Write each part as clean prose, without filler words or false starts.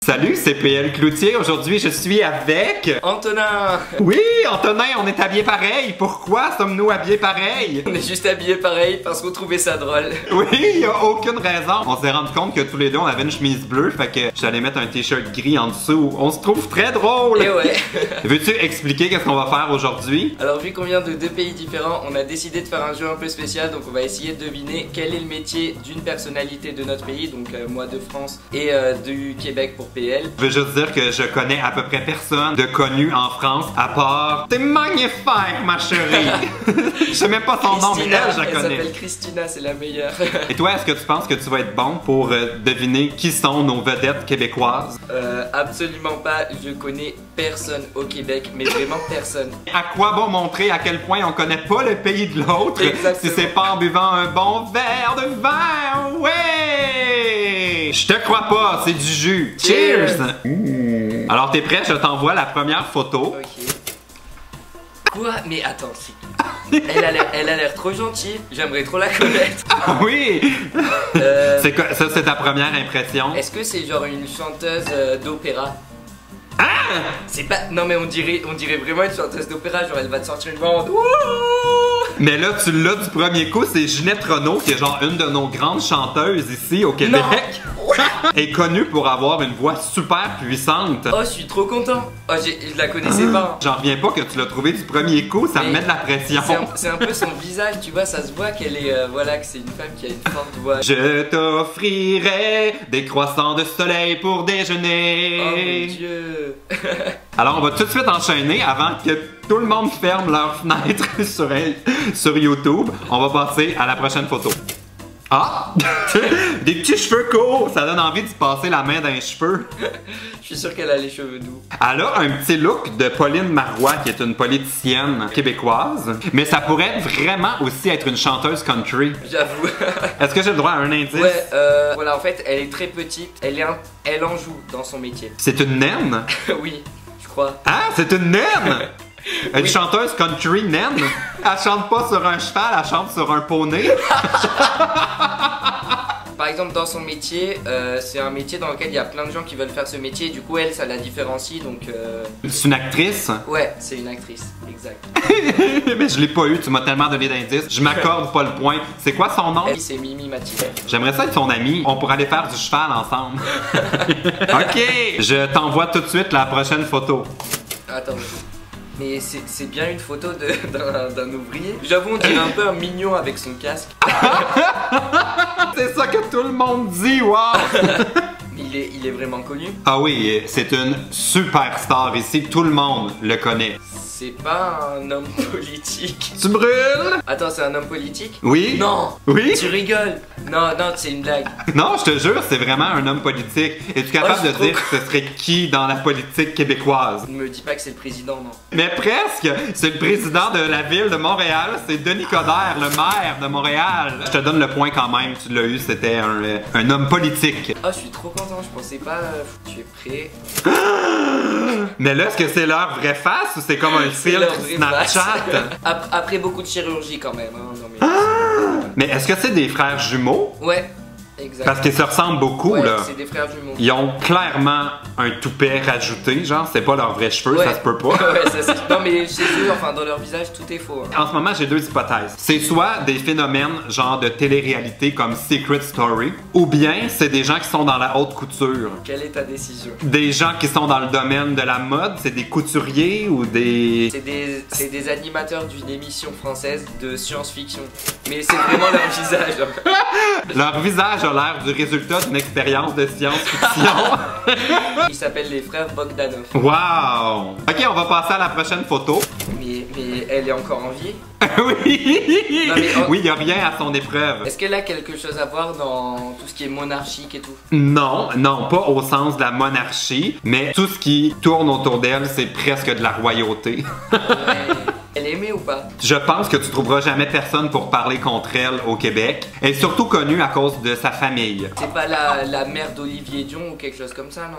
Salut, c'est PL Cloutier. Aujourd'hui, je suis avec... Antonin! Oui, Antonin, on est habillés pareil. Pourquoi sommes-nous habillés pareil? On est juste habillés pareil parce qu'on trouvait ça drôle. Oui, il n'y a aucune raison. On s'est rendu compte que tous les deux, on avait une chemise bleue, fait que j'allais mettre un t-shirt gris en dessous. On se trouve très drôle. Et ouais. Veux-tu expliquer qu'est-ce qu'on va faire aujourd'hui? Alors, vu qu'on vient de deux pays différents, on a décidé de faire un jeu un peu spécial. Donc, on va essayer de deviner quel est le métier d'une personnalité de notre pays. Donc, moi de France et du Québec pour PL. Je veux juste dire que je connais à peu près personne de connu en France, à part... T'es magnifique, ma chérie! Je sais même pas son nom, mais elle, je la connais. Elle s'appelle Christina, c'est la meilleure. Et toi, est-ce que tu penses que tu vas être bon pour deviner qui sont nos vedettes québécoises? Absolument pas, je connais personne au Québec, mais vraiment personne. À quoi bon montrer à quel point on connaît pas le pays de l'autre si c'est pas en buvant un bon verre de vin? Ouais! Je te crois pas, c'est du jus. Cheers! Alors t'es prêt? Je t'envoie la première photo. Ok. Quoi? Mais attends, elle a l'air trop gentille. J'aimerais trop la connaître. Ah oui! Ça, c'est ta première impression? Est-ce que c'est genre une chanteuse d'opéra? Ah! C'est pas... Non mais on dirait vraiment une chanteuse d'opéra. Genre elle va te sortir une bande. Mais là, tu l'as du premier coup, c'est Ginette Renault, qui est genre une de nos grandes chanteuses ici au Québec. Elle est connue pour avoir une voix super puissante. Oh, je suis trop content. Oh, je la connaissais pas. J'en reviens pas que tu l'as trouvé du premier coup, ça me met de la pression. C'est un peu son visage, tu vois, ça se voit qu'elle est... voilà, que c'est une femme qui a une forte voix. Je t'offrirai des croissants de soleil pour déjeuner. Oh mon Dieu. Alors, on va tout de suite enchaîner avant que tout le monde ferme leur fenêtre sur YouTube. On va passer à la prochaine photo. Ah! Des petits cheveux courts! Ça donne envie de se passer la main dans les cheveux. Je suis sûr qu'elle a les cheveux doux. Elle a un petit look de Pauline Marois, qui est une politicienne québécoise. Mais ça pourrait vraiment aussi être une chanteuse country. J'avoue. Est-ce que j'ai le droit à un indice? Ouais, voilà, en fait, elle est très petite. Elle en joue dans son métier. C'est une naine? Oui, je crois. Ah, c'est une naine! Une chanteuse country naine? Elle chante pas sur un cheval, elle chante sur un poney. Par exemple, dans son métier, c'est un métier dans lequel il y a plein de gens qui veulent faire ce métier. Du coup, elle, ça la différencie, donc... C'est une actrice? Ouais, c'est une actrice, exact. Mais je l'ai pas eu, tu m'as tellement donné d'indices. Je m'accorde pas le point. C'est quoi son nom? Elle, c'est Mimi Mati. J'aimerais ça être son amie. On pourrait aller faire du cheval ensemble. Ok! Je t'envoie tout de suite la prochaine photo. Attends. Mais c'est bien une photo d'un ouvrier. J'avoue, on dirait un peu un mignon avec son casque. C'est ça que tout le monde dit, wow! Il est vraiment connu. Ah oui, c'est une superstar ici, tout le monde le connaît. C'est pas un homme politique. Tu brûles? Attends, c'est un homme politique? Oui? Non! Oui? Tu rigoles! Non, c'est une blague. Non, je te jure, c'est vraiment un homme politique. Es-tu capable de dire que ce serait qui dans la politique québécoise? Ne me dis pas que c'est le président, non. Mais presque! C'est le président de la ville de Montréal, c'est Denis Coderre, le maire de Montréal. Je te donne le point quand même, tu l'as eu, c'était un homme politique. Oh, je suis trop content, je pensais pas... Tu es prêt? Mais là, est-ce que c'est leur vraie face ou c'est comme un filtre Snapchat? Après beaucoup de chirurgie quand même. Hein, non, mais mais est-ce que c'est des frères jumeaux? Ouais, exact. Parce qu'ils se ressemblent beaucoup, ouais, là. C'est des frères jumeaux. Ils ont clairement un toupet rajouté, genre, c'est pas leurs vrais cheveux, ouais. Ça se peut pas. Ouais, non, mais chez eux, enfin, dans leur visage, tout est faux. Hein. En ce moment, j'ai deux hypothèses. C'est soit des phénomènes, genre de télé-réalité comme Secret Story, ou bien c'est des gens qui sont dans la haute couture. Quelle est ta décision? Des gens qui sont dans le domaine de la mode, c'est des couturiers ou des... C'est des animateurs d'une émission française de science-fiction. Mais c'est vraiment leur visage. Hein. Leur visage a l'air du résultat d'une expérience de science-fiction. Ils s'appellent les frères Bogdanov. Wow! Ok, on va passer à la prochaine photo. Mais elle est encore en vie? Oui! Non, mais oui, il n'y a rien à son épreuve. Est-ce qu'elle a quelque chose à voir dans tout ce qui est monarchique et tout? Non, non, pas au sens de la monarchie, mais tout ce qui tourne autour d'elle, c'est presque de la royauté. Ouais. Elle est aimée ou pas? Je pense que tu trouveras jamais personne pour parler contre elle au Québec. Elle est surtout connue à cause de sa famille. C'est pas la mère d'Olivier Dion ou quelque chose comme ça, non?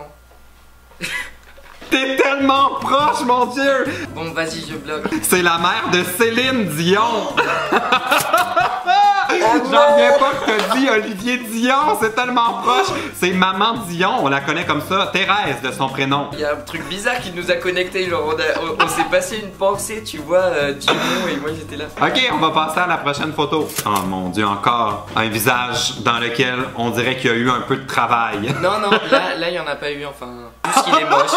T'es tellement proche, mon Dieu! Bon, vas-y, je bloque. C'est la mère de Céline Dion! J'en reviens pas que t'as dit Olivier Dion, c'est tellement proche. C'est Maman Dion, on la connaît comme ça, Thérèse de son prénom. Il y a un truc bizarre qui nous a connectés, genre on s'est passé une pensée, tu vois, Dion et moi j'étais là. Ok, on va passer à la prochaine photo. Oh mon Dieu, encore un visage dans lequel on dirait qu'il y a eu un peu de travail. Non, non, là il y en a pas eu, enfin, juste qu'il est moche.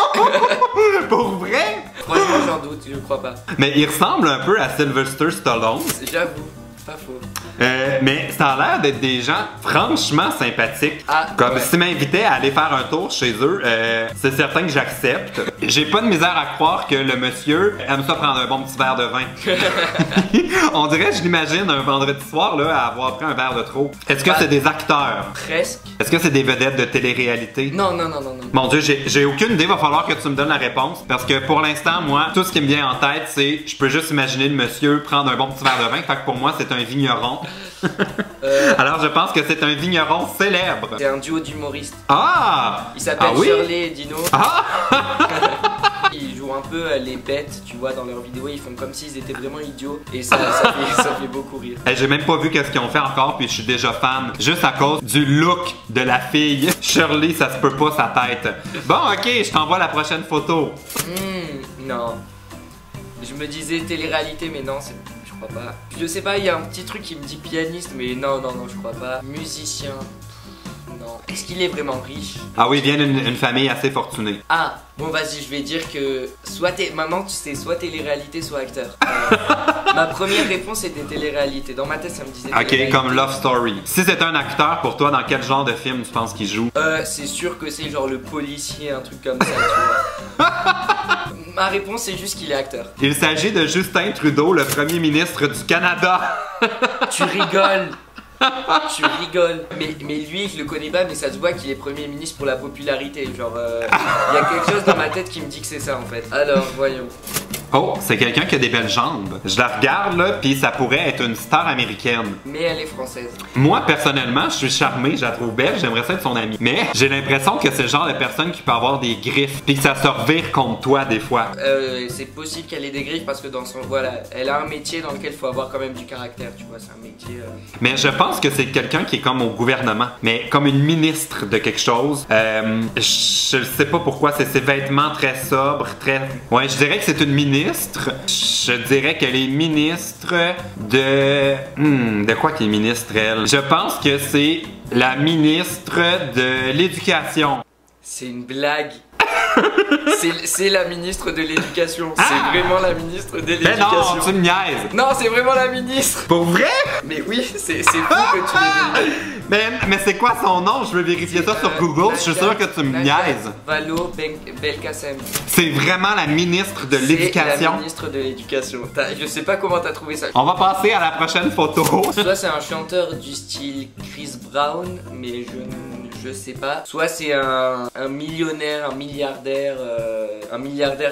Pour vrai? Franchement j'en doute, je crois pas. Mais il ressemble un peu à Sylvester Stallone. J'avoue. Pas faux. Mais ça a l'air d'être des gens franchement sympathiques. Ah, comme ouais. s'ils m'invitaient à aller faire un tour chez eux, c'est certain que j'accepte. J'ai pas de misère à croire que le monsieur aime ça prendre un bon petit verre de vin. On dirait, je l'imagine, un vendredi soir là, à avoir pris un verre de trop. Est-ce que c'est des acteurs? Presque. Est-ce que c'est des vedettes de télé-réalité? Non, non, non, non, non. Mon Dieu, j'ai aucune idée, va falloir que tu me donnes la réponse. Parce que pour l'instant, moi, tout ce qui me vient en tête, c'est je peux juste imaginer le monsieur prendre un bon petit verre de vin. Fait que pour moi, c'est un vigneron. Alors je pense que c'est un vigneron célèbre. C'est un duo d'humoristes. Ah! Il s'appelle oui? Shirley et Dino. Ah! Ils jouent un peu les bêtes, tu vois, dans leurs vidéos. Ils font comme s'ils étaient vraiment idiots. Et ça fait beaucoup rire. Hey, j'ai même pas vu qu'est-ce qu'ils ont fait encore, puis je suis déjà fan. Juste à cause du look de la fille. Shirley, ça se peut pas sa tête. Bon, ok, je t'envoie la prochaine photo. Non. Je me disais télé-réalité, mais non, je crois pas. Je sais pas, il y a un petit truc qui me dit pianiste, mais non, non, non, je crois pas. Musicien. Non. Est-ce qu'il est vraiment riche? Ah oui, il vient d'une famille assez fortunée. Ah, bon vas-y, je vais dire que maintenant tu sais soit télé-réalité, soit acteur. Ma première réponse était télé-réalité. Dans ma tête, ça me disait Ok, comme Love Story. Si c'était un acteur, pour toi, dans quel genre de film tu penses qu'il joue? C'est sûr que c'est genre le policier, un truc comme ça, tu vois. Ma réponse, c'est juste qu'il est acteur. Il s'agit de Justin Trudeau, le premier ministre du Canada. Tu rigoles. Tu rigoles. Mais lui, je le connais pas, mais ça se voit qu'il est premier ministre pour la popularité. Genre, il y a quelque chose dans ma tête qui me dit que c'est ça en fait. Alors, voyons. Oh, c'est quelqu'un qui a des belles jambes. Je la regarde là, puis ça pourrait être une star américaine. Mais elle est française. Moi, personnellement, je suis charmé, je la trouve belle, j'aimerais ça être son amie. Mais j'ai l'impression que c'est le genre de personne qui peut avoir des griffes, puis que ça se revire contre toi des fois. C'est possible qu'elle ait des griffes parce que dans son... Voilà, elle a un métier dans lequel il faut avoir quand même du caractère, tu vois, c'est un métier... Mais je pense que c'est quelqu'un qui est comme au gouvernement, mais comme une ministre de quelque chose. Je sais pas pourquoi, c'est ses vêtements très sobres, très... Ouais, je dirais que c'est une ministre. Je dirais qu'elle est ministre de... De quoi qu'elle est ministre, elle? Je pense que c'est la ministre de l'Éducation. C'est une blague. C'est la ministre de l'Éducation. C'est vraiment la ministre de l'Éducation. Mais non, tu me niaises. Non, c'est vraiment la ministre. Pour vrai? Mais oui, c'est fou que tu l'aies dit. Mais c'est quoi son nom? Je veux vérifier ça sur Google. Je suis sûr que tu me niaises. Valo Belkacem. C'est vraiment la ministre de l'Éducation. C'est la ministre de l'Éducation. Je sais pas comment t'as trouvé ça. On va passer à la prochaine photo. Soit c'est un chanteur du style Chris Brown, mais je sais pas. Soit c'est un millionnaire, un milliardaire,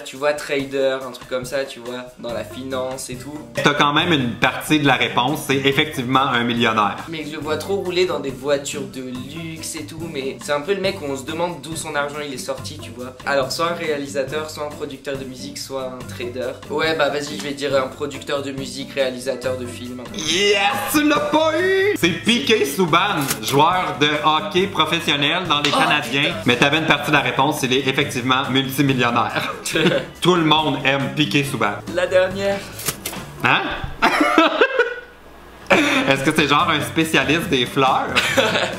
tu vois, trader, un truc comme ça, tu vois, dans la finance et tout. T'as quand même une partie de la réponse, c'est effectivement un millionnaire. Mais je le vois trop rouler dans des voitures de luxe et tout, mais c'est un peu le mec où on se demande d'où son argent il est sorti, tu vois. Alors soit un réalisateur, soit un producteur de musique, soit un trader. Ouais, bah vas-y, je vais dire un producteur de musique, réalisateur de film. Yes, tu l'as pas eu! C'est Piqué Souban, joueur de hockey professionnel dans les Canadiens. Putain. Mais t'avais une partie de la réponse, il est effectivement multimillionnaire. Tout le monde aime Piqué Souban. La dernière. Hein? Est-ce que c'est genre un spécialiste des fleurs?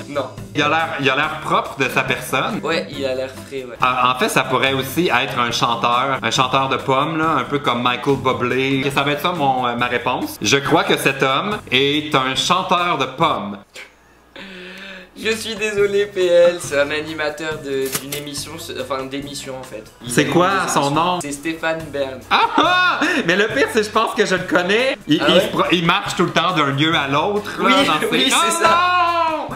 Non. Il a l'air propre de sa personne. Ouais, il a l'air frais, ouais. En fait, ça pourrait aussi être un chanteur de pommes, là, un peu comme Michael Bublé. Et ça va être ça ma réponse. Je crois que cet homme est un chanteur de pommes. Je suis désolé, PL, c'est un animateur d'une émission, enfin d'émission en fait. C'est quoi son nom? C'est Stéphane Bern. Ah! Mais le pire, c'est que je pense que je le connais. Il marche tout le temps d'un lieu à l'autre. Oui, oui, c'est ça.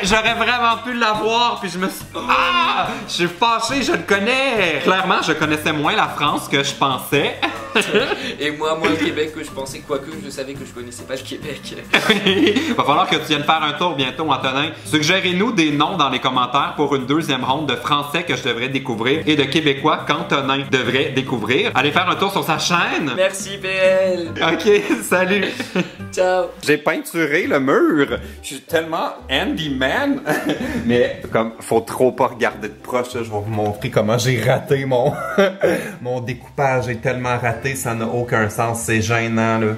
J'aurais vraiment pu l'avoir, puis je me suis... Ah! Je suis fâché, je le connais. Clairement, je connaissais moins la France que je pensais. Et moi, moins le Québec que je pensais, quoique je savais que je connaissais pas le Québec. Va falloir que tu viennes faire un tour bientôt, Antonin. Suggérez-nous des noms dans les commentaires pour une deuxième ronde de français que je devrais découvrir et de québécois qu'Antonin devrait découvrir. Allez faire un tour sur sa chaîne. Merci, PL. Ok, salut. Ciao. J'ai peinturé le mur. Je suis tellement handyman. Mais comme, faut trop pas regarder de proche, là, je vais vous montrer comment j'ai raté mon, mon découpage. J'ai tellement raté, ça n'a aucun sens. C'est gênant, là.